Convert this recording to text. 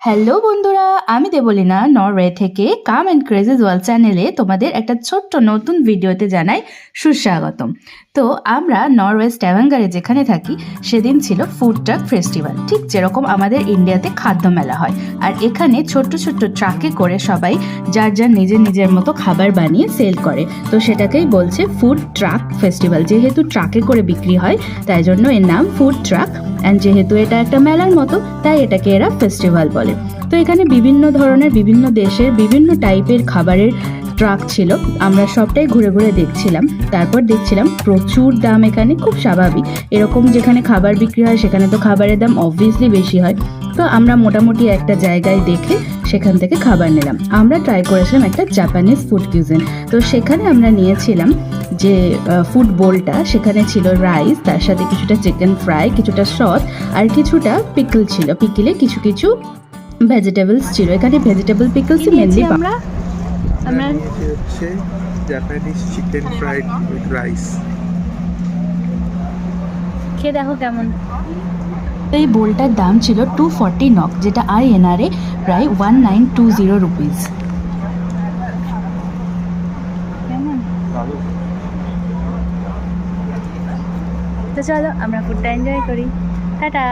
Hello বন্ধুরা, আমি Debolina Norway থেকে কাম অ্যান্ড ক্রেজিজ ওয়ার্ল্ড চ্যানেলে তোমাদের একটা ছোট্ট নতুন ভিডিওতে জানাই সুস্বাগতম। তো আমরা নরওয়ে স্ট্যাভাঙ্গারে যেখানে থাকি সেদিন ছিল ফুড ট্রাক ফেস্টিভ্যাল, ঠিক যেরকম আমাদের ইন্ডিয়াতে খাদ্য মেলা হয়। আর এখানে ছোট্ট ছোট্ট ট্রাকে করে সবাই যার যার নিজের মতো খাবার বানিয়ে সেল করে। তো সেটাকেই বলছে ফুড ট্রাক ফেস্টিভ্যাল। যেহেতু ট্রাকে করে বিক্রি হয় তাই জন্য এর নাম ফুড ট্রাক। অ্যান্ড যেহেতু এটা একটা মেলার মতো তাই এটাকে এরা ফেস্টিভ্যাল বলে। তো এখানে বিভিন্ন ধরনের বিভিন্ন দেশের বিভিন্ন টাইপের খাবারের ট্রাক ছিল। আমরা সবটাই ঘুরে ঘুরে দেখছিলাম। তারপর দেখছিলাম প্রচুর দাম এখানে, খুব স্বাভাবিক। এরকম যেখানে খাবার বিক্রি হয় সেখানে তো খাবারের দাম অবভিয়াসলি বেশি হয়। তো আমরা মোটামুটি একটা জায়গায় দেখে সেখান থেকে খাবার নিলাম। আমরা ট্রাই করেছিলাম একটা জাপানিজ ফুড কিউজিন। তো সেখানে আমরা নিয়েছিলাম যে ফুড বোলটা, সেখানে ছিল রাইস, তার সাথে কিছুটা চিকেন ফ্রাই, কিছুটা সস আর কিছুটা পিকল ছিল। পিকলে কিছু কিছু ভেজিটেবলস ছিল। এখানে ভেজিটেবল পিকলসই মেনলি আমরা হচ্ছে Japanese chicken fried with rice. খেয়ে দেখো কেমন। এই বোলটার দাম ছিল 240 নক, যেটা INR-এ প্রায় 1920 রুপিস। তো চলো আমরা ফুডটা এনজয় করি। টাটা।